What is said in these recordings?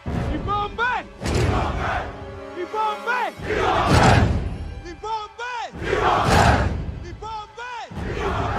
Die Bombe! Die Bombe! Die Bombe! Die Bombe! Die Bombe! Die Bombe! Die Bombe! Die Bombe!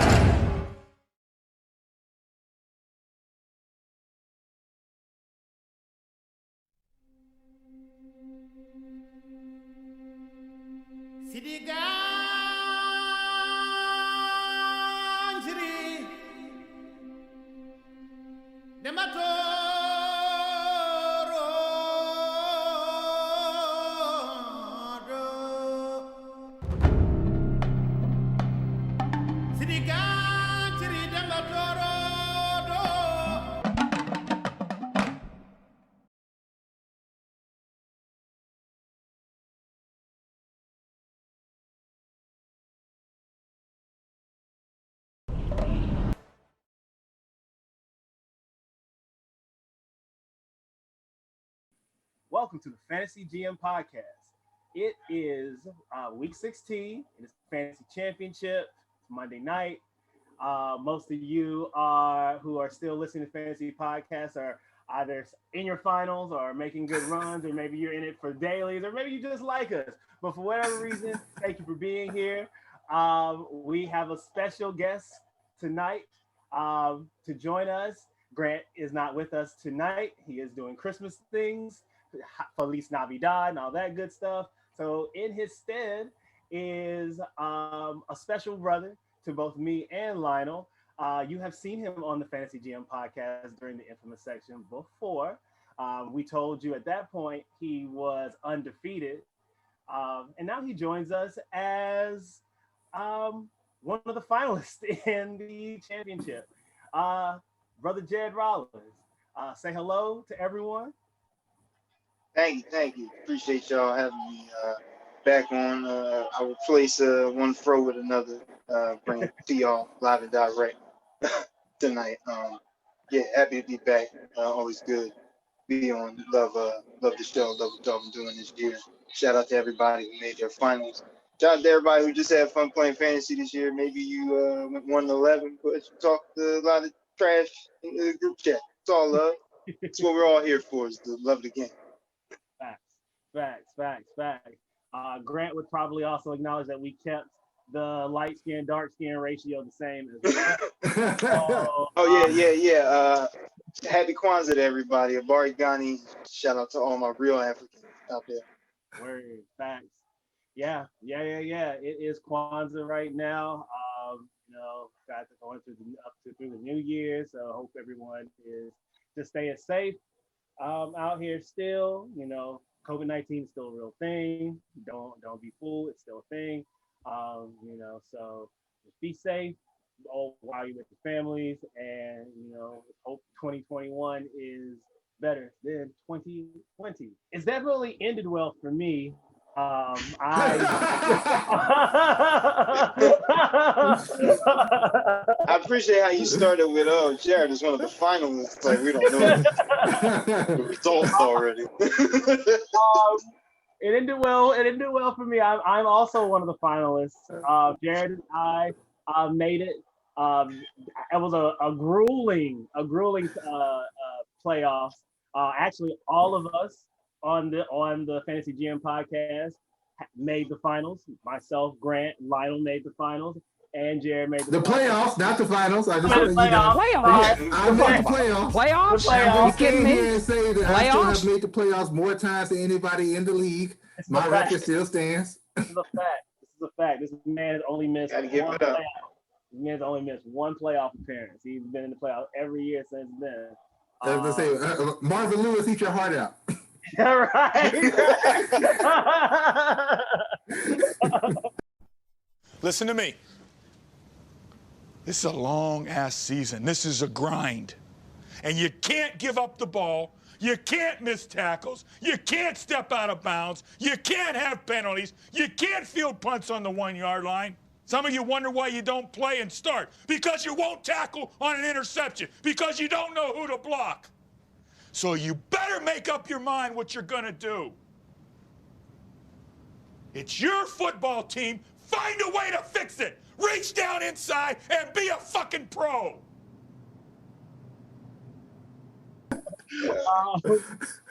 Welcome to the Fantasy GM podcast. It is week 16. It is Fantasy Championship. It's Monday night. Most of you who are still listening to Fantasy podcasts are either in your finals or making good runs, or maybe you're in it for dailies, or maybe you just like us. But for whatever reason, thank you for being here. We have a special guest tonight to join us. Grant is not with us tonight. He is doing Christmas things. Feliz Navidad and all that good stuff. So in his stead is a special brother to both me and Lionel. You have seen him on the Fantasy GM podcast during the infamous section before. We told you at that point he was undefeated. And now he joins us as one of the finalists in the championship. Brother Jared Rollins, say hello to everyone. Thank you. Appreciate y'all having me back on. I replace one throw with another, bring it to y'all live and direct tonight. Yeah, happy to be back. Always good to be on. Love the show. Love what y'all been doing this year. Shout out to everybody who made their finals. Shout out to everybody who just had fun playing fantasy this year. Maybe you went 1-11, but you talked a lot of trash in the group chat. It's all love. That's what we're all here for, is to love the game. Facts. Grant would probably also acknowledge that we kept the light skin, dark skin ratio the same as well. Yeah. Happy Kwanzaa to everybody. Abari Ghani. Shout out to all my real Africans out there. Word, facts. Yeah. It is Kwanzaa right now. Guys are going through the new year, so I hope everyone is just staying safe out here still. COVID-19 is still a real thing. Don't be fooled. It's still a thing. So just be safe while you're with your families, and hope 2021 is better than 2020. It's definitely ended well for me. I appreciate how you started with Jared is one of the finalists. Like, we don't know the results already. It ended well for me. I'm also one of the finalists. Jared and I made it. It was a grueling playoffs. Actually, all of us on the Fantasy GM podcast made the finals. Myself, Grant, Lionel made the finals, and Jared made the playoffs, not the finals. I just made the playoffs. I made the playoffs. Playoffs? You kidding me? And say that I still have made the playoffs more times than anybody in the league. My record still stands. This is a fact. This man has only missed one playoff. This man has only missed one playoff appearance. He's been in the playoffs every year since then. Let's say Marvin Lewis, eat your heart out. Right. Listen to me. This is a long-ass season. This is a grind. And you can't give up the ball. You can't miss tackles. You can't step out of bounds. You can't have penalties. You can't field punts on the 1-yard line. Some of you wonder why you don't play and start. Because you won't tackle on an interception. Because you don't know who to block. So you better make up your mind what you're going to do. It's your football team. Find a way to fix it. Reach down inside and be a fucking pro.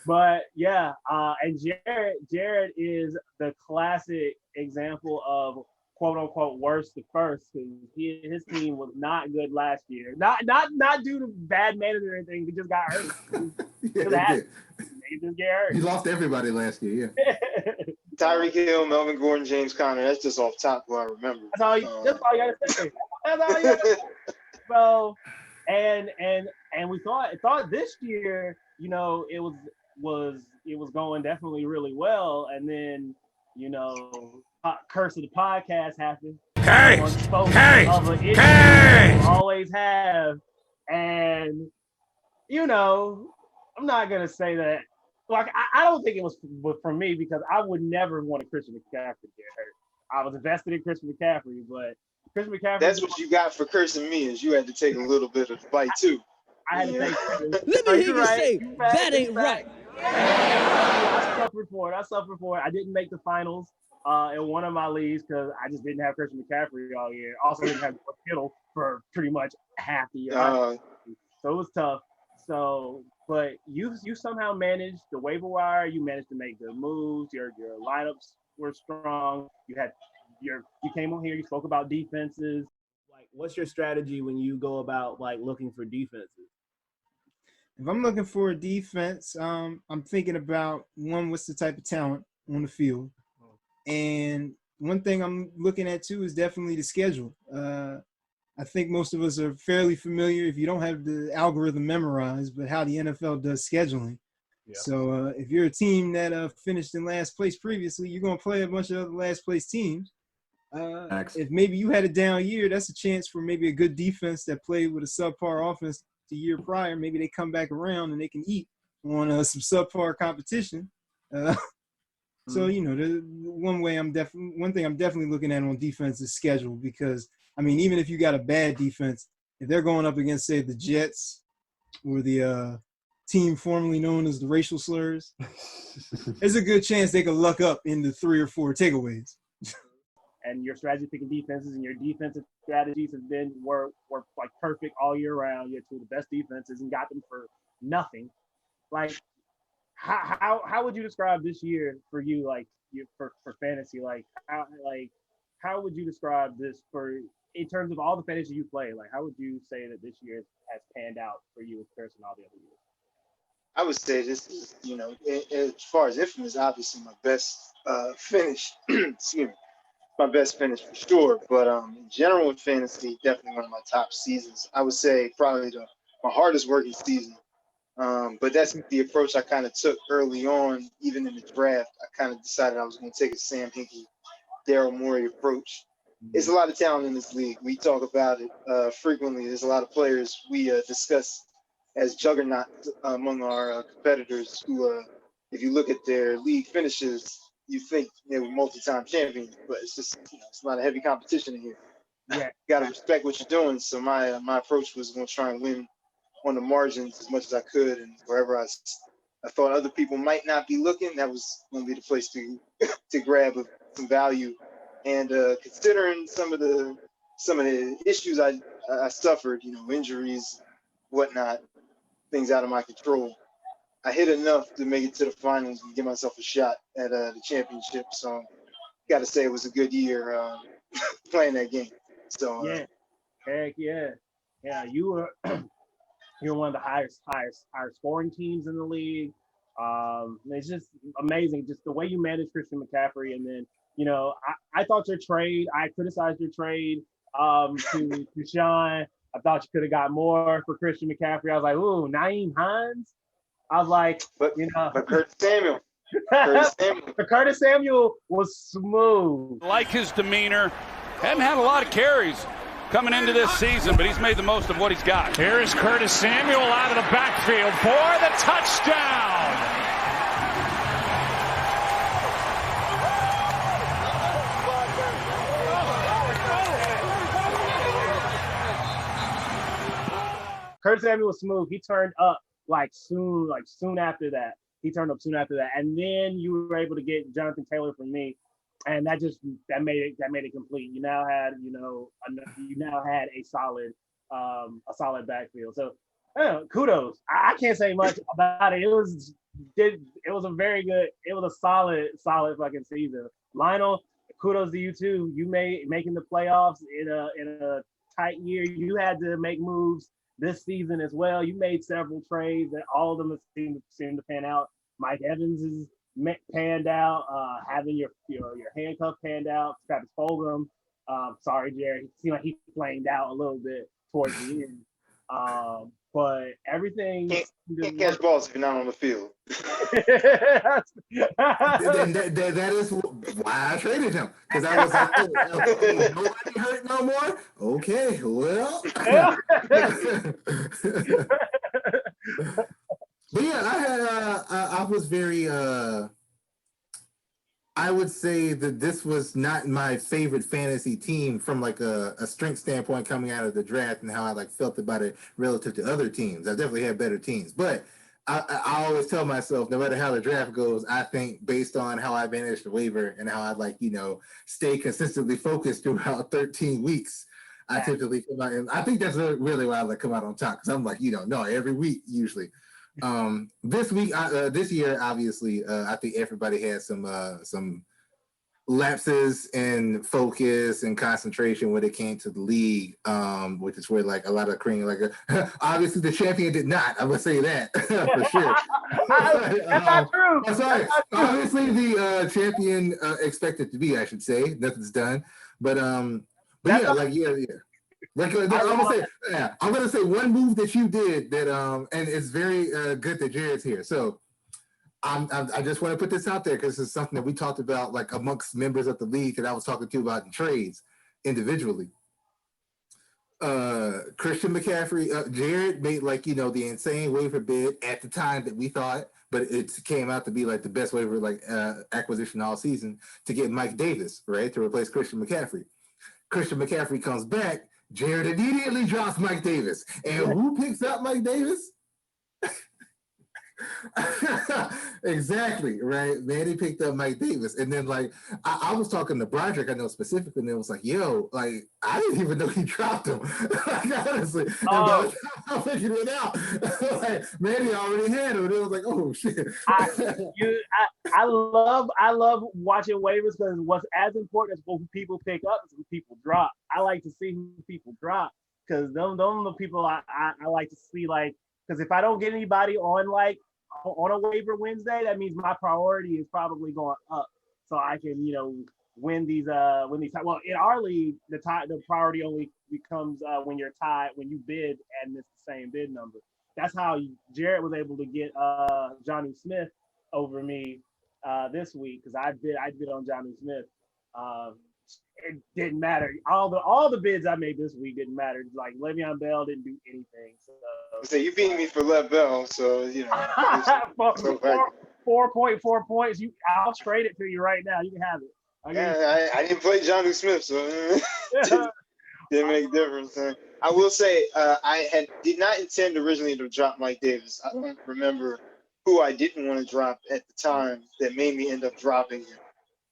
But yeah, and Jared is the classic example of quote unquote worst to first, because his team was not good last year. Not due to bad management or anything. He just got hurt. Yeah, they did. He just get hurt. He lost everybody last year. Yeah. Tyreek Hill, Melvin Gordon, James Conner. That's just off top what I remember. That's all you gotta say. That's all you gotta say. So, and we thought this year, you know, it was going definitely really well, and then, you know, curse of the podcast happened. Hey, always have, and you know, I'm not gonna say that. Like, I don't think it was for me, because I would never want a Christian McCaffrey to get hurt. I was invested in Christian McCaffrey, but Christian McCaffrey. That's what you got for cursing me, is you had to take a little bit of the bite too. I had to take. Let me hear you say that ain't right. I suffered for it. I didn't make the finals in one of my leagues because I just didn't have Christian McCaffrey all year. Also didn't have Kittle for pretty much half the year. So it was tough. So, but you somehow managed the waiver wire. You managed to make good moves. Your lineups were strong. You came on here. You spoke about defenses. Like, what's your strategy when you go about like looking for defenses? If I'm looking for a defense, I'm thinking about, one, what's the type of talent on the field, and one thing I'm looking at too is definitely the schedule. I think most of us are fairly familiar, if you don't have the algorithm memorized, but how the NFL does scheduling. Yeah. So if you're a team that finished in last place previously, you're going to play a bunch of other last place teams. If maybe you had a down year, that's a chance for maybe a good defense that played with a subpar offense the year prior. Maybe they come back around and they can eat on some subpar competition. So, you know, one thing I'm definitely looking at on defense is schedule, because, I mean, even if you got a bad defense, if they're going up against, say, the Jets or the team formerly known as the racial slurs, there's a good chance they could luck up into 3 or 4 takeaways. And your strategy picking defenses and your defensive strategies have been were like perfect all year round. You had 2 of the best defenses and got them for nothing. Like, how would you describe this year for you, like for fantasy? Like how would you describe this in terms of all the fantasy you play? Like, how would you say that this year has panned out for you in comparison to all the other years? I would say this is, you know, as far as infamous, obviously my best finish. Excuse me. My best finish for sure, but in general in fantasy, definitely one of my top seasons. I would say probably my hardest working season. But that's the approach I kind of took early on, even in the draft. I kind of decided I was going to take a Sam Hinkie, Daryl Morey approach. There's a lot of talent in this league. We talk about it frequently. There's a lot of players we discuss as juggernauts among our competitors who, if you look at their league finishes, you think they were multi-time champions, but it's just, you know, it's a lot of heavy competition in here. Yeah. Got to respect what you're doing. So my approach was going to try and win on the margins as much as I could, and wherever I thought other people might not be looking, that was going to be the place to grab some value. And considering some of the issues I suffered, you know, injuries, whatnot, things out of my control, I hit enough to make it to the finals and give myself a shot at the championship. So, got to say it was a good year playing that game. So yeah, heck yeah, you're one of the highest scoring teams in the league. It's just amazing, just the way you manage Christian McCaffrey. And then, you know, I thought I criticized your trade to Sean. I thought you could have got more for Christian McCaffrey. I was like, ooh, Nyheim Hines. I was like, but Curtis Samuel. Curtis Samuel was smooth. Like his demeanor, hadn't had a lot of carries coming into this season, but he's made the most of what he's got. Here is Curtis Samuel out of the backfield for the touchdown. Curtis Samuel was smooth. He turned up soon after that. And then you were able to get Jonathan Taylor from me, and that made it complete. You now had a solid backfield. So Kudos. I can't say much about it. It was a solid fucking season. Lionel, kudos to you too. You making the playoffs in a tight year. You had to make moves this season as well. You made several trades, and all of them seem to pan out. Mike Evans is panned out. Having your handcuff panned out. Travis Fulgham. Sorry, Jared. It seemed like he flamed out a little bit towards the end. But everything can't catch balls if you're not on the field. that is why I traded him, because I was like, nobody hurt no more. Okay, well. But yeah, I was very. I would say that this was not my favorite fantasy team from like a strength standpoint coming out of the draft and how I like felt about it relative to other teams. I definitely had better teams, but I always tell myself, no matter how the draft goes, I think based on how I managed the waiver and how I stay consistently focused throughout 13 weeks, I typically come out, and I think that's really why I come out on top, because I'm like, no, every week usually. This year, obviously, I think everybody had some lapses in focus and concentration when it came to the league, which is where a lot of cream, obviously the champion did not. I would say that for sure. That's not true. I'm sorry. Obviously, the champion expected to be, I should say. Nothing's done, but yeah. I'm gonna say one move that you did that and it's very good that Jared's here. So I just want to put this out there because it's something that we talked about amongst members of the league that I was talking to about in trades individually. Christian McCaffrey, Jared made the insane waiver bid at the time that we thought, but it came out to be the best waiver acquisition all season to get Mike Davis, right, to replace Christian McCaffrey. Christian McCaffrey comes back. Jared immediately drops Mike Davis. And who picks up Mike Davis? Exactly, right? Manny picked up Mike Davis. And then I was talking to Broderick, I know specifically, and it was I didn't even know he dropped him. Honestly. And I figured it out. Manny already had him. And it was oh shit. I love watching waivers because what's as important as who people pick up is who people drop. I like to see who people drop because those are the people I like to see. Because if I don't get anybody on a waiver Wednesday, that means my priority is probably going up, so I can win these. Well, in our league, the priority only becomes when you're tied, when you bid and it's the same bid number. That's how Jared was able to get Johnny Smith over me this week because I bid on Johnny Smith. It didn't matter. All the bids I made this week didn't matter. Le'Veon Bell didn't do anything. So you beat me for Lev Bell, so 4.4 points. I'll trade it to you right now. You can have it. I didn't play Johnny Smith, so didn't make a difference. I will say I did not intend originally to drop Mike Davis. I don't remember who I didn't want to drop at the time that made me end up dropping him.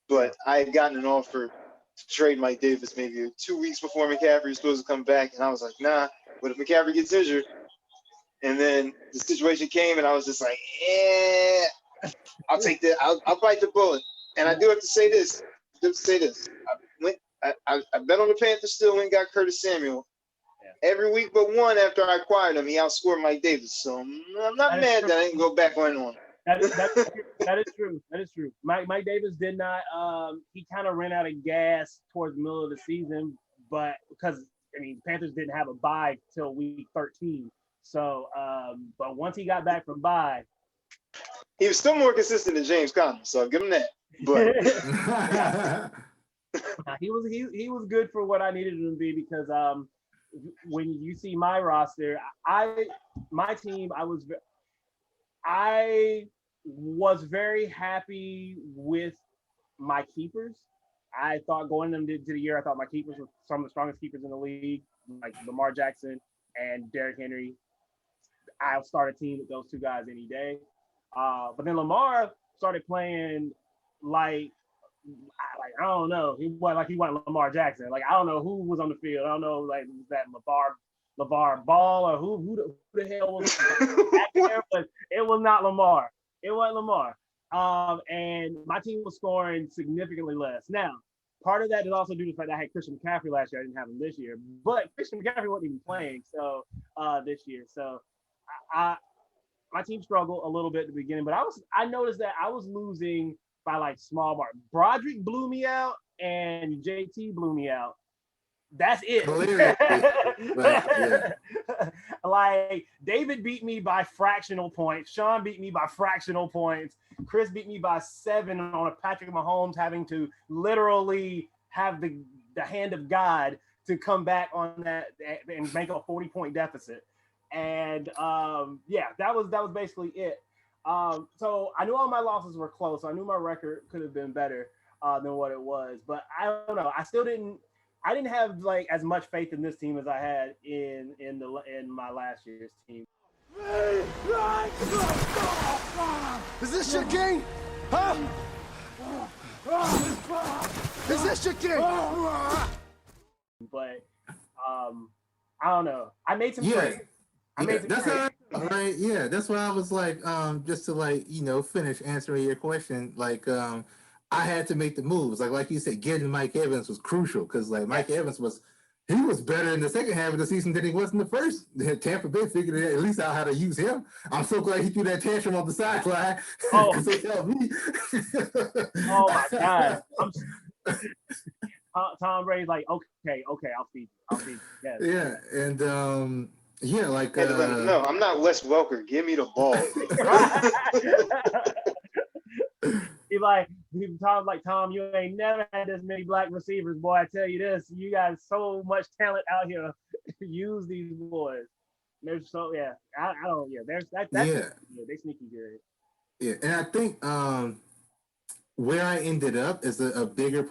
But I had gotten an offer to trade Mike Davis maybe 2 weeks before McCaffrey was supposed to come back. And I was like, nah, what if McCaffrey gets injured? And then the situation came and I was just I'll take that. I'll bite the bullet. And I do have to say this. I bet on the Panthers still went and got Curtis Samuel. Yeah. Every week but one after I acquired him, he outscored Mike Davis. So I'm not mad that I didn't go back on him. That is true. That is true. Mike Davis did not. He kind of ran out of gas towards the middle of the season, but because Panthers didn't have a bye till week 13. So, but once he got back from bye, he was still more consistent than James Conner. So I'll give him that. But he was good for what I needed him to be because when you see my roster, my team, I was very happy with my keepers. I thought going into the year, I thought my keepers were some of the strongest keepers in the league, like Lamar Jackson and Derrick Henry. I'll start a team with those two guys any day. But then Lamar started playing I don't know. He wasn't Lamar Jackson. I don't know who was on the field. I don't know was that LeVar Ball or who the hell was back there, but it was not Lamar. It wasn't Lamar. And my team was scoring significantly less. Now, part of that is also due to the fact that I had Christian McCaffrey last year. I didn't have him this year, but Christian McCaffrey wasn't even playing this year. So my team struggled a little bit at the beginning, but I noticed that I was losing by like small mark. Broderick blew me out and JT blew me out. That's it. Right, yeah. Like David beat me by fractional points. Sean beat me by fractional points. Chris beat me by 7 on a Patrick Mahomes having to literally have the hand of God to come back on that and make a 40-point deficit. And that was basically it. So I knew all my losses were close. So I knew my record could have been better than what it was, but I don't know. I didn't have like as much faith in this team as I had in my last year's team. Is this your game? Huh? Is this your game? But I don't know. I made some trades. That's all right. Yeah, that's why I was like, just to like, finish answering your question. Like, I had to make the moves. Like you said, getting Mike Evans was crucial because like Mike Evans was better in the second half of the season than he was in the first. Tampa Bay figured at least out how to use him. I'm so glad he threw that tantrum on the sideline because it helped me. Oh my God. Tom Brady's like, okay, I'll feed you. Yes. Yeah, and like no, I'm not Wes Welker. Give me the ball. Tom, you ain't never had this many black receivers, boy. I tell you this, you got so much talent out here. Use these boys. They're so I don't they sneaky good. Yeah, and I think where I ended up is a bigger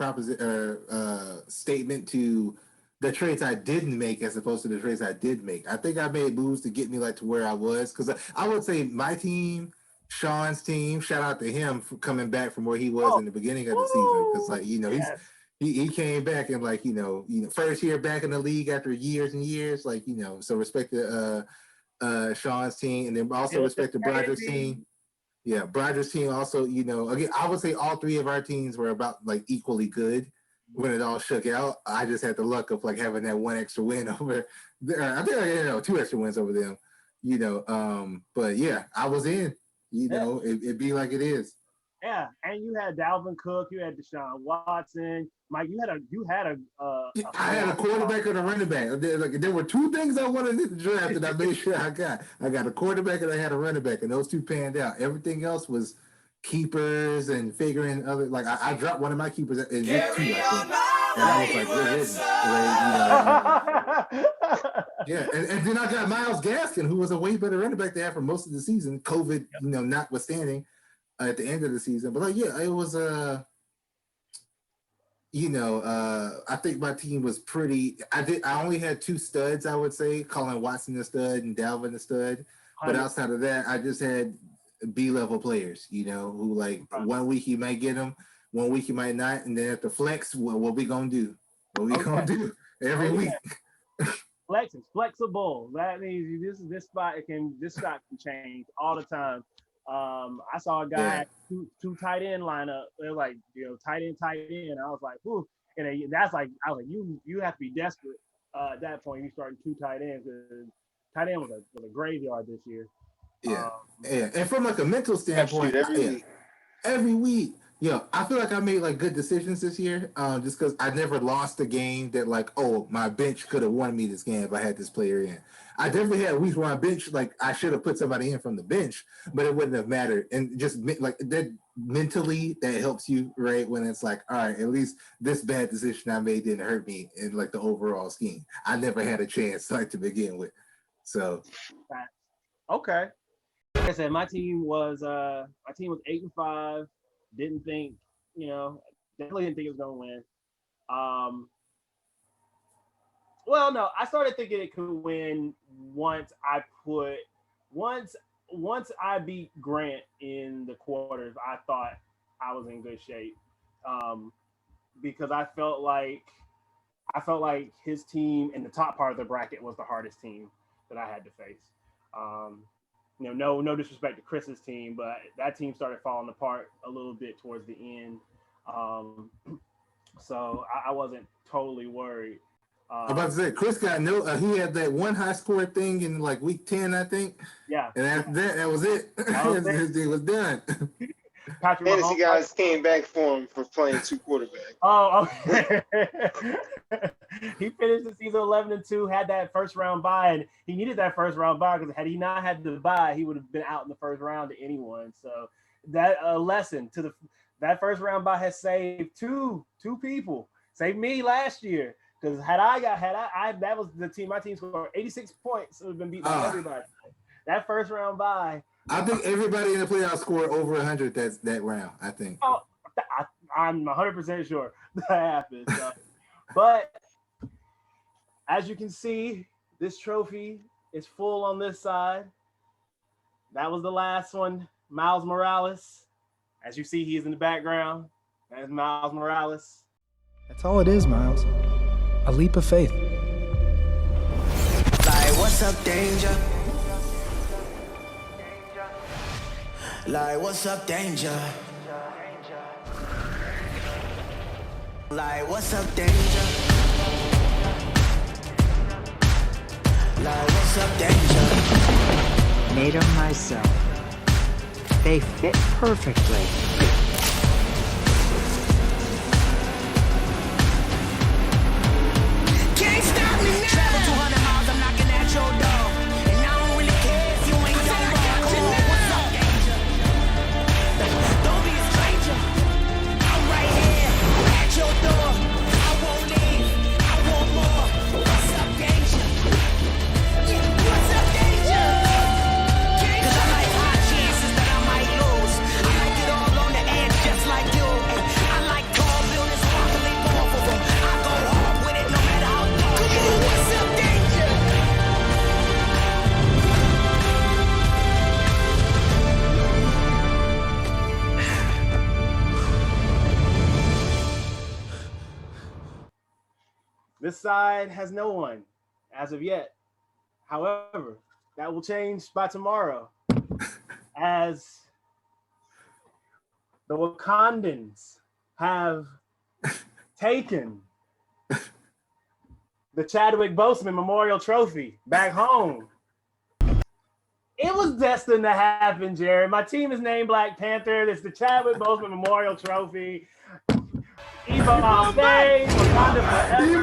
statement to the trades I didn't make as opposed to the trades I did make. I think I made moves to get me like to where I was because I would say my team, Sean's team, shout out to him for coming back from where he was in the beginning of the season because like he came back and like first year back in the league after years and years, like so respect to Sean's team and then also respect to Broderick's team. Yeah, Broderick's team also, again, I would say all three of our teams were about like equally good when it all shook out. I just had the luck of like having that one extra win over there. I think I had 2 extra wins over them, but yeah, I was in, it'd be like it is. Yeah, and you had Dalvin Cook, you had Deshaun Watson, Mike. You had I had a quarterback and a running back. There were 2 things I wanted in the draft that I made sure I got. I got a quarterback and I had a running back, and those 2 panned out. Everything else was keepers and figuring other. Like I dropped one of my keepers in week 2, I think, and I was like, "What is it?" Yeah, and then I got Myles Gaskin, who was a way better running back to have for most of the season, COVID, notwithstanding. At the end of the season, but it was I think my team was pretty. I only had 2 studs, I would say, Colin Watson the stud and Dalvin the stud. But outside of that, I just had B-level players, who like 1 week you might get them, 1 week you might not, and then at the flex, what we gonna do? What we gonna do every week? Flex is flexible. That means this spot can change all the time. I saw a guy two tight end lineup. They're like, tight end. I was like, ooh, and that's like, I was like, you have to be desperate at that point. You starting 2 tight ends because tight end was a graveyard this year. Yeah, and from like a mental standpoint, every week, I feel like I made like good decisions this year. Just because I never lost a game that like, oh, my bench could have won me this game if I had this player in. I definitely had weeks where my bench, like I should have put somebody in from the bench, but it wouldn't have mattered. And just like that mentally, that helps you, right? When it's like, all right, at least this bad decision I made didn't hurt me in like the overall scheme. I never had a chance like to begin with. So, okay. Like I said, my team was 8-5. Didn't think, definitely didn't think it was gonna win. Well, no, I started thinking it could win once I beat Grant in the quarters. I thought I was in good shape because I felt like I felt like his team in the top part of the bracket was the hardest team that I had to face. No disrespect to Chris's team, but that team started falling apart a little bit towards the end. So I wasn't totally worried. I'm about to say, Chris got he had that one high score thing in like week 10, I think. Yeah. And after that was it. His deal was done. Patrick Fantasy Mahomes, guys came back for him for playing 2 quarterbacks. Oh, okay. He finished the season 11-2, had that first round bye, and he needed that first round bye because had he not had the bye, he would have been out in the first round to anyone. So that lesson to that first round bye has saved two people. Saved me last year because that was the team. My team scored 86 points. It would have been beat by everybody. That first round bye. I think everybody in the playoffs scored over 100 that round, I think. Oh, I'm 100% sure that happened. So. But as you can see, this trophy is full on this side. That was the last one, Miles Morales. As you see, he's in the background. That's Miles Morales. That's all it is, Miles. A leap of faith. Like, what's up, danger? Like, what's up, danger? Like, what's up, danger? Like, what's up, danger? Made them myself. They fit perfectly. Can't stop me now. Travel 200 miles, I'm knocking at your door. And I don't really care if you ain't your ball. Come on, what's up, danger? Don't be a stranger. I'm right here at your door. I won't leave. I want more. What's up, danger? Yeah, what's up, danger? Cause I like high chances that I might lose. I like it all on the edge just like you. And I like tall buildings, sparkly off of them. I go hard with it no matter how dark. Come on, what's up, danger? This side has no one as of yet. However, that will change by tomorrow as the Wakandans have taken the Chadwick Boseman Memorial Trophy back home. It was destined to happen, Jared. My team is named Black Panther. It's the Chadwick Boseman Memorial Trophy. Ebon Bay, Wakanda forever.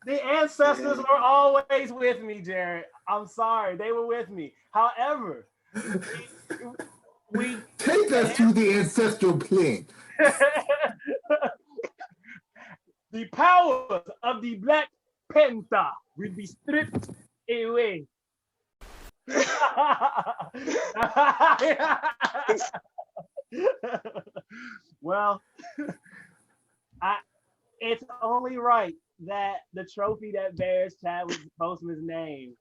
The ancestors were always with me, Jared. I'm sorry, they were with me. However, we take us to the ancestral plane. The powers of the Black Panther will be stripped away. Well, it's only right that the trophy that bears Chadwick Boseman's name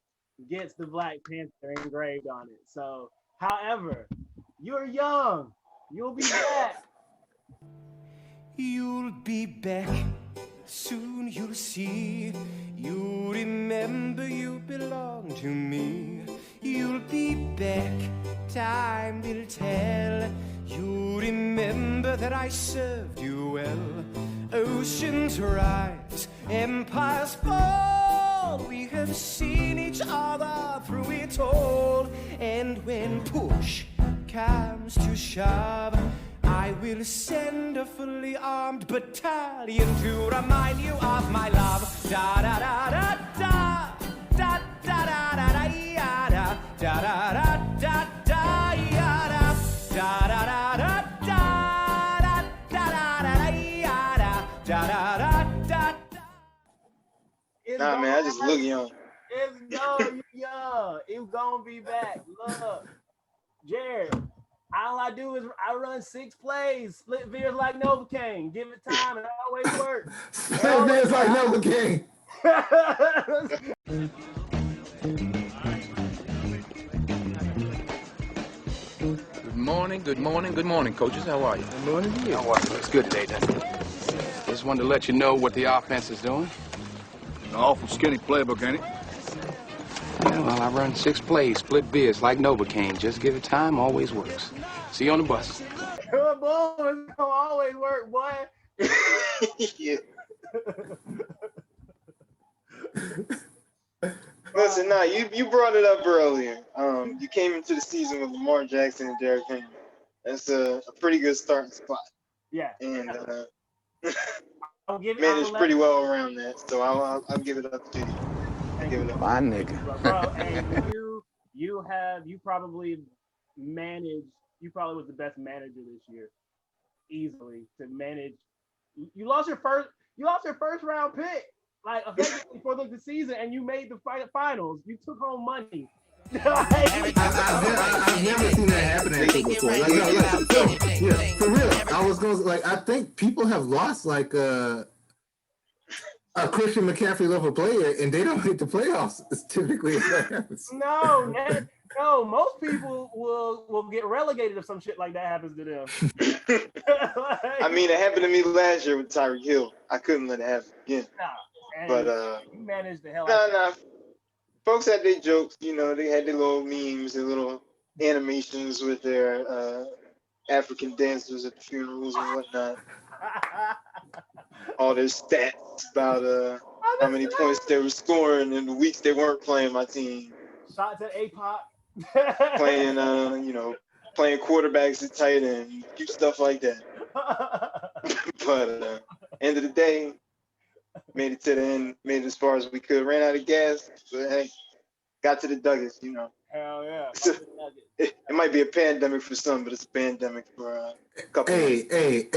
gets the Black Panther engraved on it. So, however, you're young. You'll be back. You'll be back. Soon you'll see. You'll remember you belong to me. You'll be back. Time will tell. You'll remember that I served you well. Oceans rise, empires fall. We have seen each other through it all. And when push comes to shove, I will send a fully armed battalion to remind you of my love. Da da da da da da da da da da da da da da da da da da da da. Nah, man, I just look young. You're young. It's gonna be back. Look, Jared, all I do is I run 6 plays, split veers like Novocaine. Give it time, it always works. Split veers like Novocaine. morning, good morning, good morning, coaches. How are you? Good morning to you. How are you? It's good today, doesn't it? Just wanted to let you know what the offense is doing. An awful skinny playbook, ain't it? Yeah, well, I run 6 plays, split bids like Novocaine. Just give it time, always works. See you on the bus. Good boy, it's gonna always work, boy. Yeah. Listen, nah, you brought it up earlier. You came into the season with Lamar Jackson and Derrick Henry. That's a pretty good starting spot. Yeah. And I'll give managed pretty well around that. So I'll give it up to you. I'll give it up. My nigga. Bro, and you probably was the best manager this year, easily, to manage. You lost your first round pick, like effectively for the season, and you made the finals. You took home money. I've never seen that happen actually before. For real. I was going I think people have lost like a Christian McCaffrey level player, and they don't hit the playoffs. It's typically that happens. No, most people will get relegated if some shit like that happens to them. I mean, it happened to me last year with Tyreek Hill. I couldn't let it happen again. But you managed the hell out. Folks had their jokes, they had their little memes, their little animations with their African dancers at the funerals and whatnot. All their stats about how many points they were scoring in the weeks they weren't playing my team. Shots at APOC. Playing quarterbacks at tight end, cute stuff like that. But end of the day, made it to the end, made it as far as we could. Ran out of gas, but hey, got to the Nuggets, Hell yeah. It might be a pandemic for some, but it's a pandemic for a couple. Hey,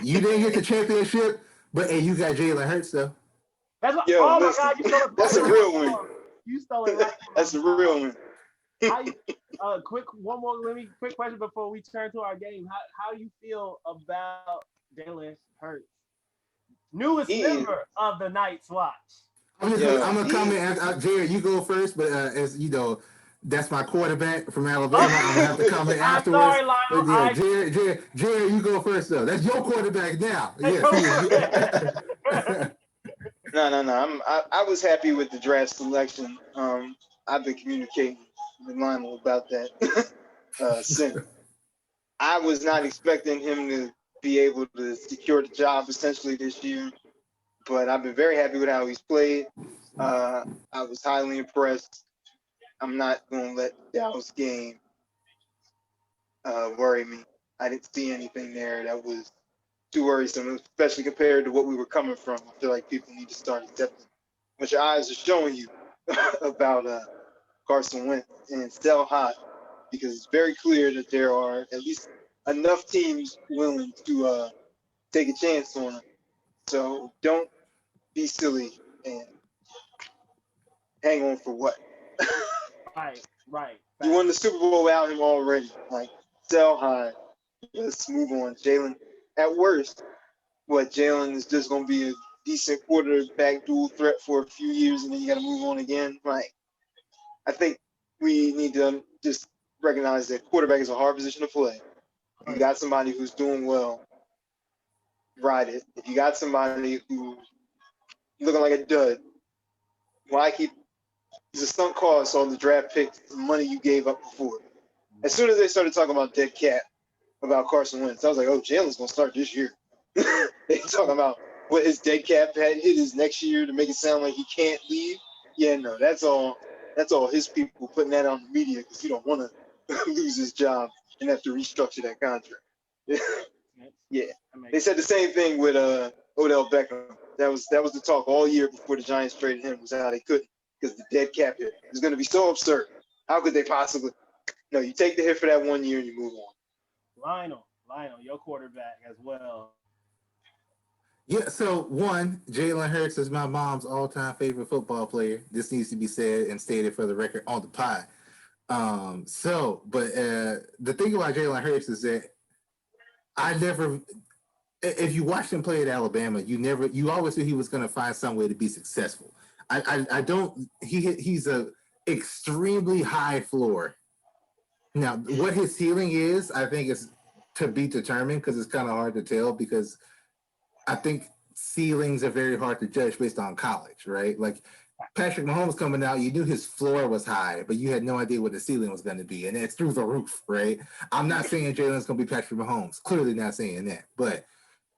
you didn't get the championship, but hey, you got Jalen Hurts though. That's what. Yo, oh listen, my God, you stole it. that's a real win. You stole it. Right. That's a real win. Quick question before we turn to our game. How you feel about Jalen Hurts, newest member of the Night's Watch? I'm gonna comment. Jared, you go first, but as you know, that's my quarterback from Alabama. I'm gonna have to comment afterwards. Sorry, Lionel. Jared, you go first though. That's your quarterback now. Yes. No. I was happy with the draft selection. I've been communicating with Lionel about that since. I was not expecting him to be able to secure the job essentially this year, but I've been very happy with how he's played. I was highly impressed. I'm not going to let Dallas game worry me. I didn't see anything there that was too worrisome, especially compared to what we were coming from. I feel like people need to start accepting what your eyes are showing you about Carson Wentz and sell high, because it's very clear that there are at least enough teams willing to take a chance on him. So don't be silly and hang on for what? Right. You won the Super Bowl without him already. Like, sell high. Let's move on. Jalen, at worst, Jalen is just going to be a decent quarterback dual threat for a few years, and then you got to move on again. Like, I think we need to just recognize that quarterback is a hard position to play. If you got somebody who's doing well, ride it. If you got somebody who's looking like a dud, why keep it's a sunk cost on the draft picks, the money you gave up before. As soon as they started talking about dead cap, about Carson Wentz, I was like, oh, Jalen's going to start this year. They talking about what his dead cap had hit his next year to make it sound like he can't leave. Yeah, no, that's all his people putting that on the media because he don't want to lose his job and have to restructure that contract. Yeah. They said the same thing with Odell Beckham. That was the talk all year before the Giants traded him, was how they couldn't, because the dead cap hit is going to be so absurd. How could they possibly? No, you take the hit for that 1 year and you move on. Lionel, your quarterback as well. Yeah, so one, Jalen Hurts is my mom's all-time favorite football player. This needs to be said and stated for the record on the pod. The thing about Jalen Hurts is that if you watched him play at Alabama, you always knew he was going to find some way to be successful. He's a extremely high floor Now, what his ceiling is, I think is to be determined because it's kind of hard to tell because I think ceilings are very hard to judge based on college, right? Like Patrick Mahomes coming out, you knew his floor was high, but you had no idea what the ceiling was going to be, and it's through the roof, right? I'm not saying Jalen's going to be Patrick Mahomes. Clearly not saying that, but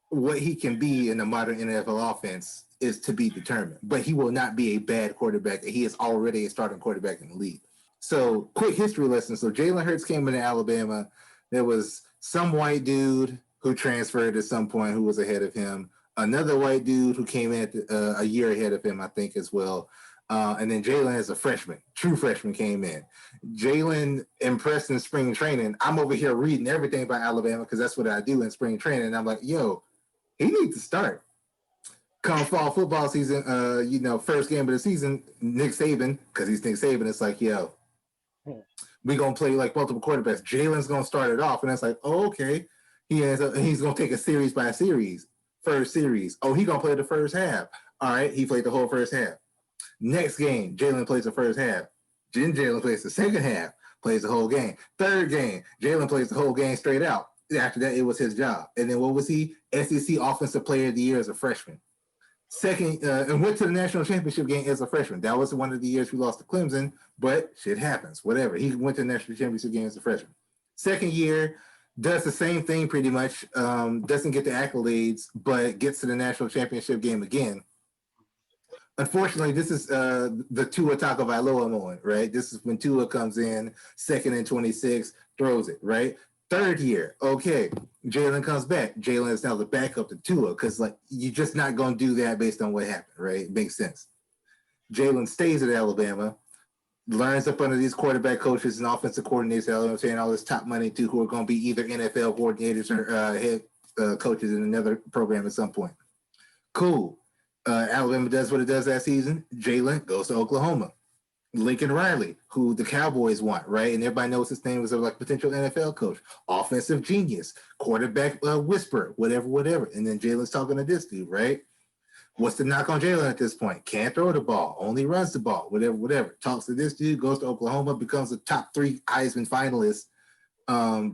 what he can be in the modern NFL offense is to be determined. But he will not be a bad quarterback. He is already a starting quarterback in the league. So, quick history lesson. So, Jalen Hurts came into Alabama. There was some white dude who transferred at some point who was ahead of him. Another white dude who came in a year ahead of him, I think, as well. And then Jalen as a freshman, true freshman, came in. Jalen impressed in spring training. I'm over here reading everything about Alabama because that's what I do in spring training. And I'm like, yo, he needs to start. Come fall football season, first game of the season, Nick Saban, because he's Nick Saban, it's like, yo, we're going to play like multiple quarterbacks. Jalen's going to start it off. And it's like, oh, okay. He's going to take a series by series. First series. Oh, he's going to play the first half. All right, he played the whole first half. Next game, Jalen plays the first half. Then Jalen plays the second half, plays the whole game. Third game, Jalen plays the whole game straight out. After that, it was his job. And then what was he? SEC Offensive Player of the Year as a freshman. Second, and went to the national championship game as a freshman. That was one of the years we lost to Clemson, but shit happens, whatever. He went to the national championship game as a freshman. Second year, does the same thing pretty much, doesn't get the accolades, but gets to the national championship game again. Unfortunately, this is the Tua Tagovailoa moment, right? This is when Tua comes in, 2nd and 26, throws it, right? Third year, okay, Jalen comes back. Jalen is now the backup to Tua because, like, you're just not going to do that based on what happened, right? It makes sense. Jalen stays at Alabama, learns up under these quarterback coaches and offensive coordinators at Alabama, paying all this top money to who are going to be either NFL coordinators or head coaches in another program at some point. Cool. Alabama does what it does that season. Jalen goes to Oklahoma. Lincoln Riley, who the Cowboys want, right? And everybody knows his name was a like potential NFL coach, offensive genius, quarterback whisperer, whatever. And then Jalen's talking to this dude, right? What's the knock on Jalen at this point? Can't throw the ball, only runs the ball, whatever. Talks to this dude, goes to Oklahoma, becomes a top 3 Heisman finalist,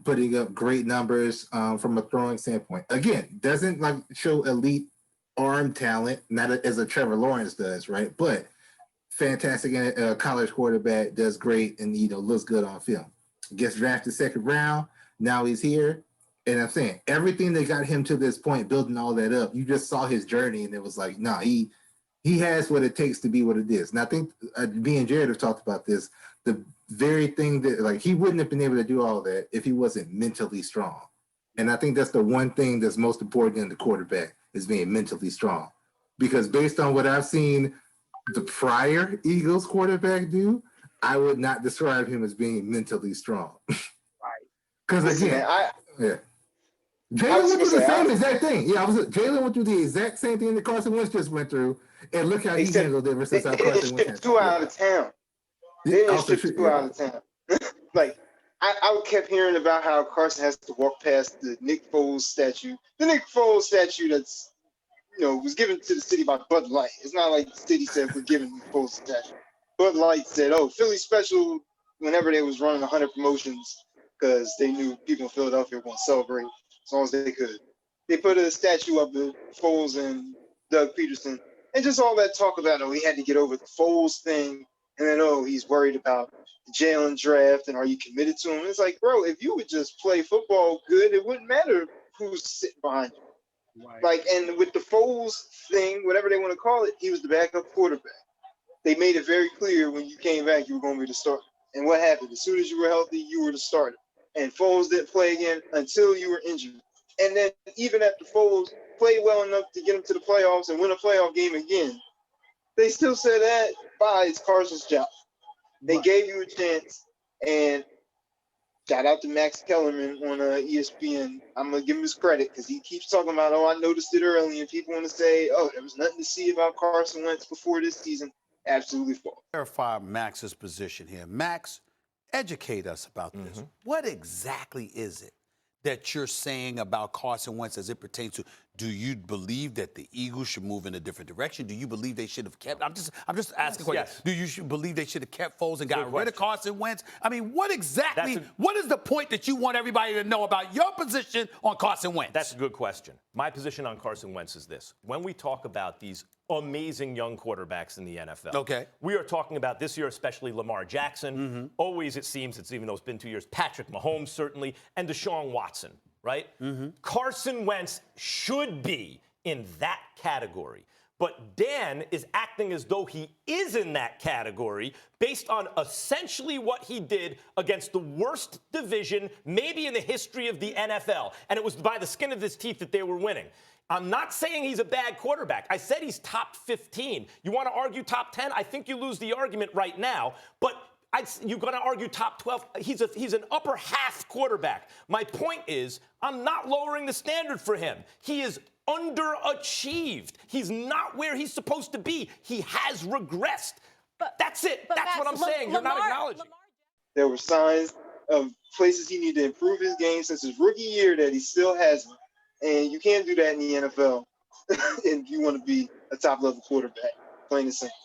putting up great numbers from a throwing standpoint. Again, doesn't like show elite arm talent, not as a Trevor Lawrence does, right? But fantastic college quarterback, does great and looks good on film. Gets drafted 2nd round. Now he's here. And I'm saying everything that got him to this point, building all that up, you just saw his journey and it was like, nah, he has what it takes to be what it is. And I think me and Jared have talked about this. The very thing that like he wouldn't have been able to do all that if he wasn't mentally strong. And I think that's the one thing that's most important in the quarterback is being mentally strong. Because based on what I've seen the prior Eagles quarterback do, I would not describe him as being mentally strong. Right. Because again, Jalen went through the same exact thing. Yeah, Jalen went through the exact same thing that Carson Wentz just went through, and look how he handled it versus how Carson Wentz. Two out of town. They didn't ship two out of town. Like I kept hearing about how Carson has to walk past the Nick Foles statue. The Nick Foles statue that's was given to the city by Bud Light. It's not like the city said we're giving Nick Foles a statue. Bud Light said, "Oh, Philly special." Whenever they was running 100 promotions, because they knew people in Philadelphia were going to celebrate as long as they could. They put a statue up of Foles and Doug Peterson, and just all that talk about, he had to get over the Foles thing, and then, he's worried about the Jalen draft, and are you committed to him? It's like, bro, if you would just play football good, it wouldn't matter who's sitting behind you. Right. Like, and with the Foles thing, whatever they want to call it, he was the backup quarterback. They made it very clear when you came back, you were going to be the starter. And what happened? As soon as you were healthy, you were the starter. And Foles didn't play again until you were injured. And then even after Foles played well enough to get him to the playoffs and win a playoff game again, they still said that, it's Carson's job. They gave you a chance, and shout out to Max Kellerman on ESPN. I'm going to give him his credit because he keeps talking about, I noticed it early, and people want to say, there was nothing to see about Carson Wentz before this season. Absolutely false. Clarify Max's position here. Max, educate us about this. What exactly is it that you're saying about Carson Wentz as it pertains to Do you believe that the Eagles should move in a different direction? Do you believe they should have kept? I'm just asking a question. Yes. Do you believe they should have kept Foles and got rid of Carson Wentz? I mean, what exactly? What is the point that you want everybody to know about your position on Carson Wentz? That's a good question. My position on Carson Wentz is this: when we talk about these amazing young quarterbacks in the NFL, okay, we are talking about this year, especially Lamar Jackson. Always, it seems, even though it's been 2 years, Patrick Mahomes certainly, and Deshaun Watson. Right? Carson Wentz should be in that category. But Dan is acting as though he is in that category based on essentially what he did against the worst division maybe in the history of the NFL. And it was by the skin of his teeth that they were winning. I'm not saying he's a bad quarterback. I said he's top 15. You want to argue top 10? I think you lose the argument right now. But you're going to argue top 12. He's an upper half quarterback. My point is, I'm not lowering the standard for him. He is underachieved. He's not where he's supposed to be. He has regressed. That's it. That's what I'm saying. You're not acknowledging. There were signs of places he needed to improve his game since his rookie year that he still hasn't. And you can't do that in the NFL if you want to be a top-level quarterback, plain and simple.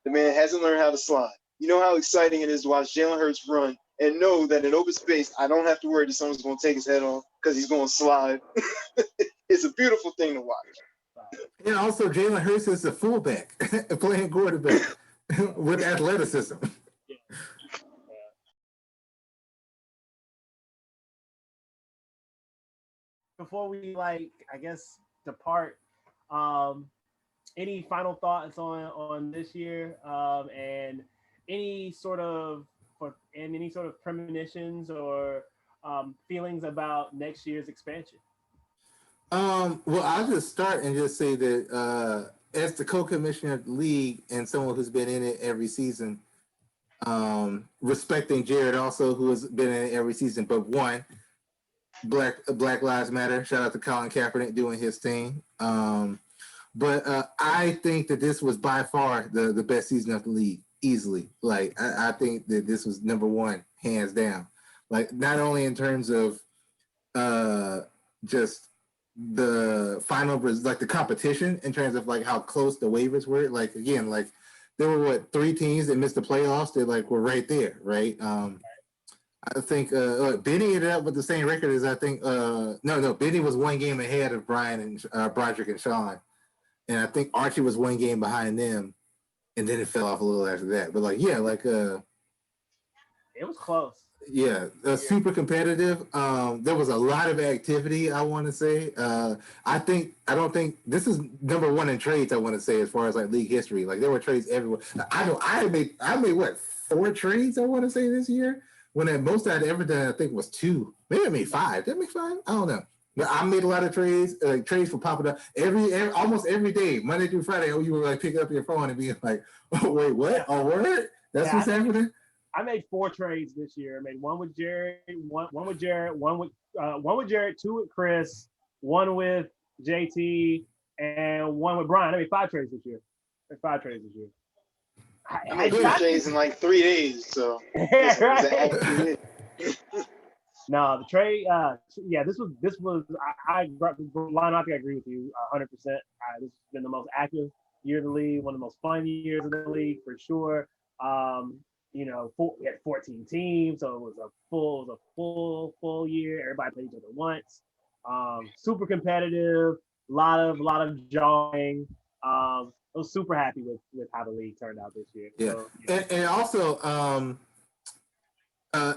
The man hasn't learned how to slide. You know how exciting it is to watch Jalen Hurts run and know that in open space, I don't have to worry that someone's going to take his head off because he's going to slide. It's a beautiful thing to watch. And also, Jalen Hurts is a fullback playing quarterback with athleticism. Before we, I guess, depart, any final thoughts on this year and any sort of premonitions or feelings about next year's expansion? Well, I'll just start and just say that as the co-commissioner of the league and someone who's been in it every season, respecting Jared also, who has been in it every season, but one, Black Lives Matter. Shout out to Colin Kaepernick doing his thing. But I think that this was by far the best season of the league, easily. I think that this was number one, hands down. Not only in terms of just the final, the competition, in terms of how close the waivers were. Again, there were 3 teams that missed the playoffs that were right there, right? I think Benny ended up with the same record as Benny was 1 game ahead of Brian and Broderick and Sean. And I think Archie was 1 game behind them, and then it fell off a little after that. But it was close. Yeah, super competitive. There was a lot of activity, I want to say. I don't think this is number 1 in trades, I want to say, as far as league history. There were trades everywhere. I made what, 4 trades, I want to say, this year, when the most I'd ever done, I think, was 2. Maybe I made 5. Did I make 5? I don't know. But I made a lot of trades. Trades were popping up almost every day, Monday through Friday. You were picking up your phone and being like, "Oh wait, what? Oh, word? That's what's happening." I made 4 trades this year. I made 1 with Jared, one with Jared, one with Jared, 2 with Chris, 1 with JT, and 1 with Brian. I made 5 trades this year. I made 2 trades in 3 days. So right. No, the trade. This was. Lionel, I think I agree with you 100%. This has been the most active year of the league, one of the most fun years of the league for sure. We had 14 teams, so it was a full year. Everybody played each other once. Super competitive. A lot of jawing. I was super happy with how the league turned out this year. Yeah, so, and also.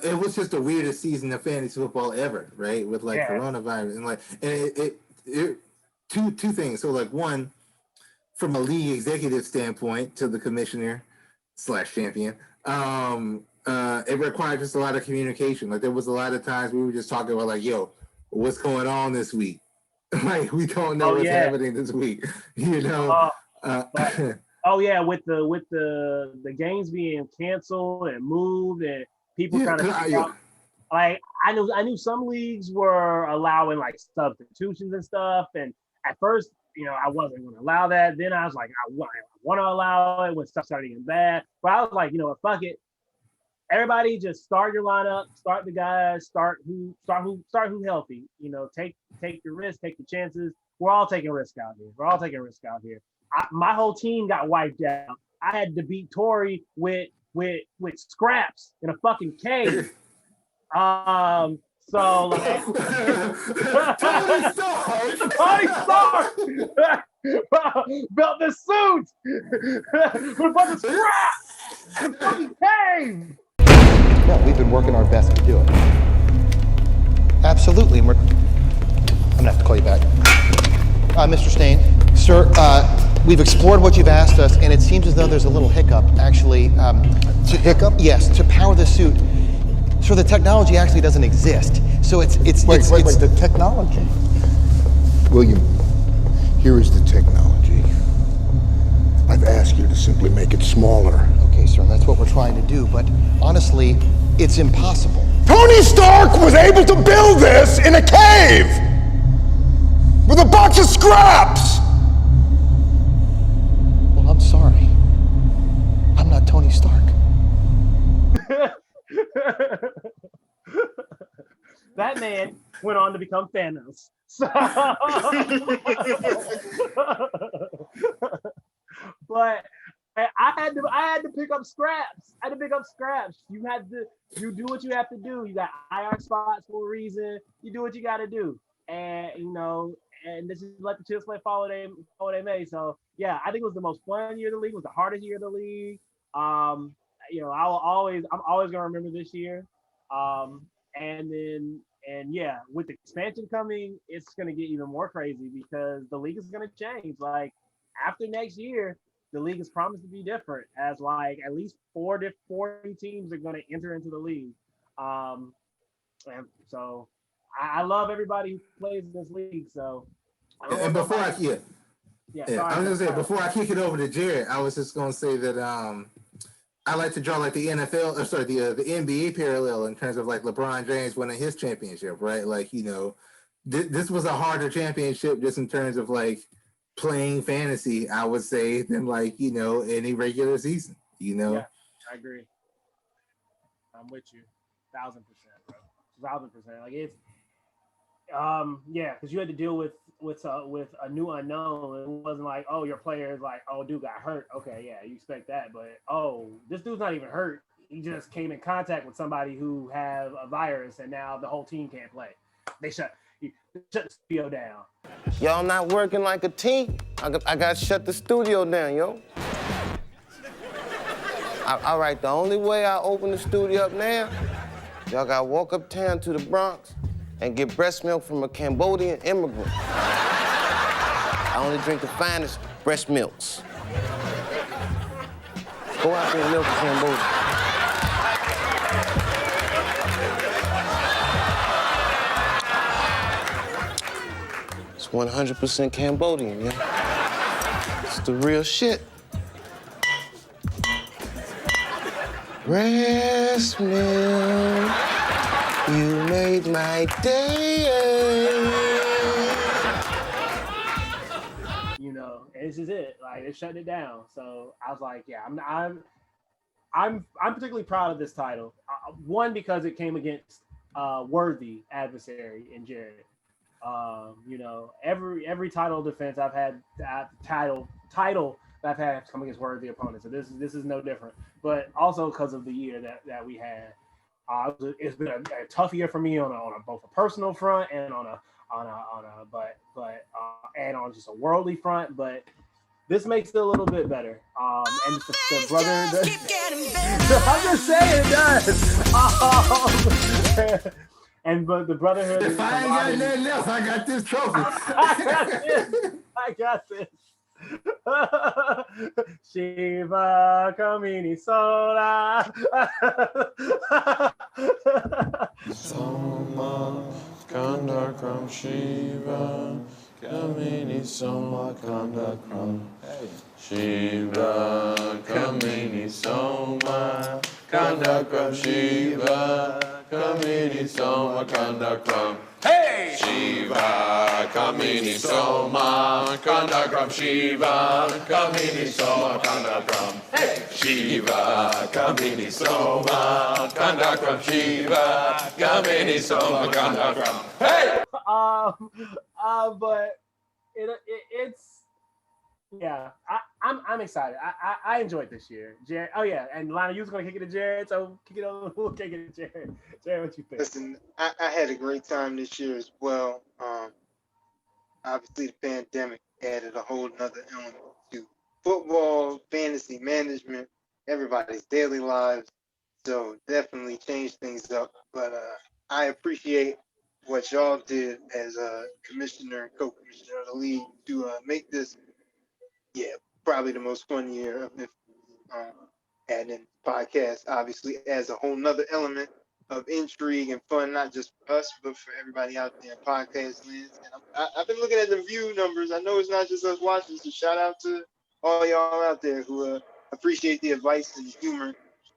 It was just the weirdest season of fantasy football ever, right? With coronavirus and it two things. So one, from a league executive standpoint to the commissioner / champion, it required just a lot of communication. There was a lot of times we were just talking about yo, what's going on this week? We don't know what's happening this week, with the games being canceled and moved and people trying to I knew some leagues were allowing substitutions and stuff, and at first, I wasn't going to allow that. Then I was like, I want to allow it when stuff started getting bad. But I was like, fuck it. Everybody just start your lineup, start the guys, start who healthy. Take your risks, take your chances. we're all taking risk out here. My whole team got wiped out. I had to beat Tory with scraps in a fucking cave. So like Tony Stark built the suit with a bunch of scraps in a fucking cave. No, we've been working our best to do it. Absolutely. I'm gonna have to call you back. Mr. Stain, sir, we've explored what you've asked us, and it seems as though there's a little hiccup, actually. Hiccup? Yes, to power the suit. So the technology actually doesn't exist. So wait, the technology. William, here is the technology. I've asked you to simply make it smaller. Okay, sir, that's what we're trying to do, but honestly, it's impossible. Tony Stark was able to build this in a cave with a box of scraps. Well, I'm sorry. I'm not Tony Stark. That man went on to become Thanos. So, but I had to pick up scraps. You do what you have to do. You got IR spots for a reason. You do what you got to do, and and this is let the chips play follow they may. So yeah, I think it was the most fun year of the league. It was the hardest year of the league. I'm always gonna remember this year. And yeah, with the expansion coming, it's gonna get even more crazy because the league is gonna change. Like after next year, the league is promised to be different, as like at least four teams are gonna enter into the league. And so I love everybody who plays in this league. So and before I was gonna say before I kick it over to Jared, I was just gonna say that I like to draw like the the NBA parallel in terms of like LeBron James winning his championship, right? Like, this was a harder championship just in terms of like playing fantasy, I would say, than like, any regular season, Yeah, I agree. I'm with you. 1,000%, bro. 1,000%. Like it's, because you had to deal with a new unknown. It wasn't like, oh, your player is like, oh, dude got hurt. Okay, yeah, you expect that. But oh, this dude's not even hurt. He just came in contact with somebody who have a virus, and now the whole team can't play. They shut the studio down. Y'all not working like a team. I got to shut the studio down, yo. All right, the only way I open the studio up now, y'all got to walk uptown to the Bronx and get breast milk from a Cambodian immigrant. I only drink the finest breast milks. Go out there and milk in Cambodia. It's 100% Cambodian, yeah. It's the real shit. Breast milk. You made my day. And this is it. Like they shut it down. So I was like, yeah, I'm particularly proud of this title. One, because it came against worthy adversary in Jared. Every title defense I've had, title that I've had come against worthy opponents. So this is no different. But also because of the year that we had. It's been a tough year for me on both a personal front and on just a worldly front, but this makes it a little bit better. And the brother, I'm just saying it does. But the brotherhood. If I ain't got nothing else, I got this trophy. I got this. Shiva Kamini Sola. Soma Kandakram Shiva Kamini Soma Kandakram Shiva Kamini Soma Kandakram Shiva Kamini Soma Kandakram Hey! Shiva Kamini Soma Kandakram Shiva Kamini Soma Kandakram Hey! Shiva Kamini Soma Kandakram Shiva Kamini Soma Kandakram Hey! But it's yeah. I'm excited. I enjoyed this year, Jared. Oh yeah, and Lionel, you was gonna kick it to Jared, so kick it on. We'll kick it to Jared. Jared, what you think? Listen, I had a great time this year as well. Obviously, the pandemic added a whole nother element to football, fantasy management, everybody's daily lives. So definitely changed things up. But I appreciate what y'all did as a commissioner and co-commissioner of the league to make this, probably the most fun year of this. Adding podcast, obviously, as a whole nother element of intrigue and fun, not just for us, but for everybody out there in podcast land. And I've been looking at the view numbers. I know it's not just us watching, so shout out to all y'all out there who appreciate the advice and the humor.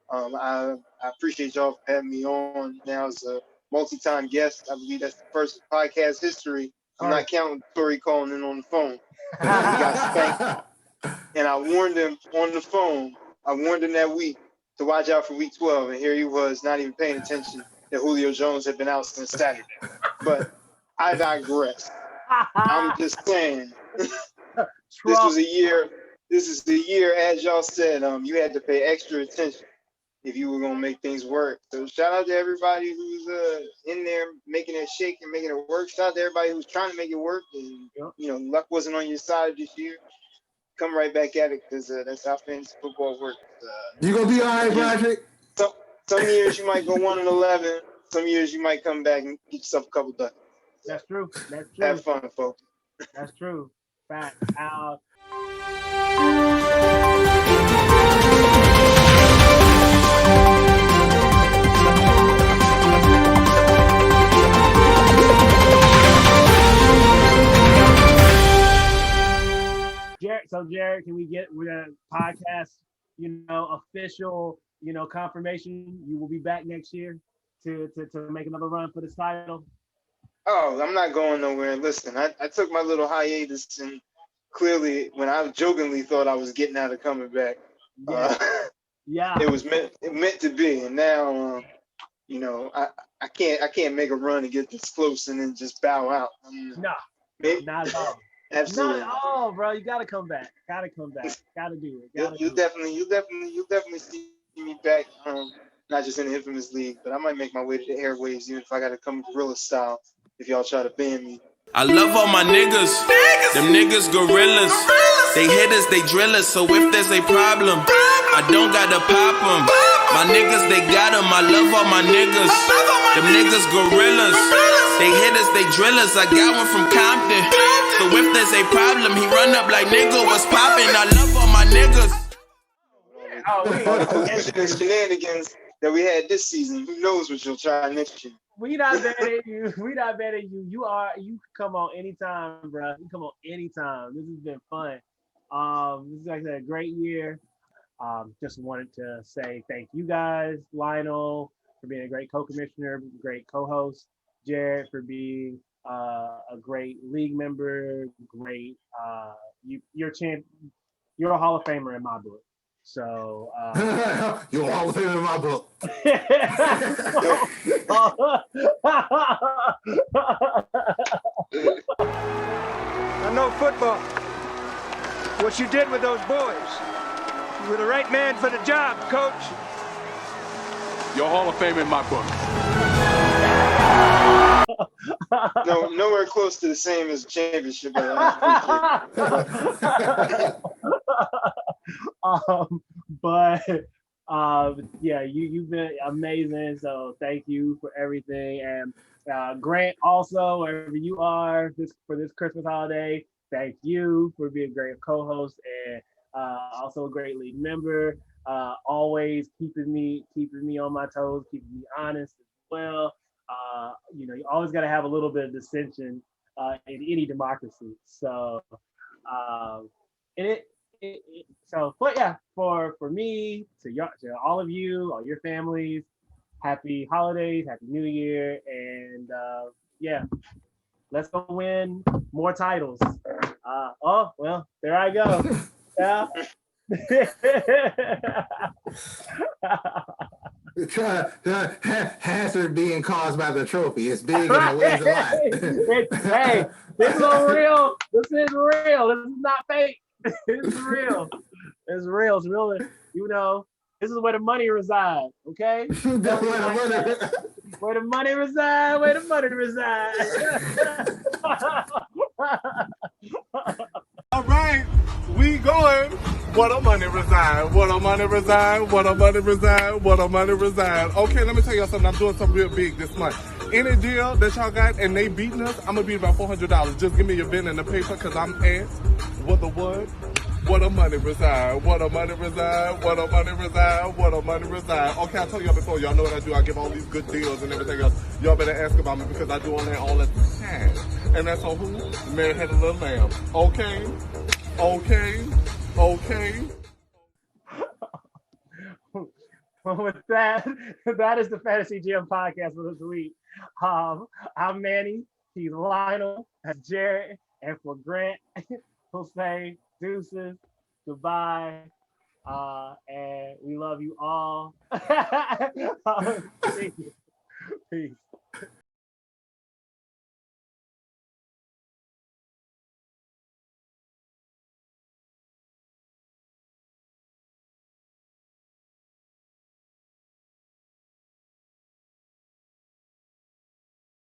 I appreciate y'all for having me on now as a multi-time guest. I believe that's the first podcast history. I'm not counting Tori calling in on the phone. He got spanked. And I warned him on the phone. I warned him that week to watch out for week 12, and here he was not even paying attention that Julio Jones had been out since Saturday. But I digress. I'm just saying, this is the year, as y'all said, you had to pay extra attention if you were going to make things work. So shout out to everybody who's in there making it shake and making it work. Shout out to everybody who's trying to make it work, and luck wasn't on your side this year. Come right back at it, because that's how fantasy football works. You gonna be all right, Broderick? Some years you might go 1-11. Some years you might come back and get yourself a couple ducks. That's true. That's true. Have fun, folks. That's true. Fact. Jared, can we get with a podcast, official, confirmation you will be back next year to make another run for this title? Oh, I'm not going nowhere. Listen, I took my little hiatus, and clearly when I jokingly thought I was getting out of coming back, it was meant to be. And now, I can't make a run and get this close and then just bow out. Not at all. Absolutely. Not at all, bro. You gotta come back. Gotta do it. You'll definitely see me back. Not just in the infamous league, but I might make my way to the airwaves, even if I gotta come gorilla style. If y'all try to ban me. I love all my niggas. Them niggas gorillas. They hit us, they drill us. So if there's a problem, I don't gotta pop them. My niggas, they got them. I love all my niggas. Them niggas gorillas. They hit us, they drill us. I got one from Compton. So if there's a problem, he run up like, nigga, what's poppin'? I love all my niggas. The shenanigans that we had this season, who knows what you'll try next year. We not bad at you. You can come on anytime, bro. You come on anytime. This has been fun. This is like a great year. Just wanted to say thank you guys, Lionel, for being a great co-commissioner, great co-host, Jared for being a great league member, great. You're a Hall of Famer in my book. So you're a Hall of Famer in my book. I know football. What you did with those boys. You were the right man for the job, coach. You're a Hall of Famer in my book. No, nowhere close to the same as a championship. You've been amazing. So thank you for everything. And Grant, also, wherever you are for this Christmas holiday, thank you for being a great co-host and also a great league member. Always keeping me on my toes, keeping me honest as well. You always got to have a little bit of dissension in any democracy. So, for me, to all of you, all your families, happy holidays, happy New Year, and let's go win more titles. There I go. Yeah. Hazard being caused by the trophy. It's big and it weighs a lot. This is real. This is real. This is not fake. It's real. It's real. It's real. You know, this is where the money resides. Okay. Where the money resides. Where the money resides. All right, we going. What a money reside. What a money reside. What a money reside. What a money reside. Okay, let me tell y'all something. I'm doing something real big this month. Any deal that y'all got and they beating us, I'm gonna beat about $400. Just give me your pen and the paper, cause I'm at what the what? What a money reside. What a money reside. What a money reside. What a money reside. Okay, I told y'all before. Y'all know what I do. I give all these good deals and everything else. Y'all better ask about me because I do all that all the time. And that's on who? Man had a little lamb. Okay. Okay. Okay. Well, with that, that is the Fantasy GM podcast for this week. I'm Manny. He's Lionel. That's Jared. And for Grant, we'll say deuces, goodbye, and we love you all. Peace.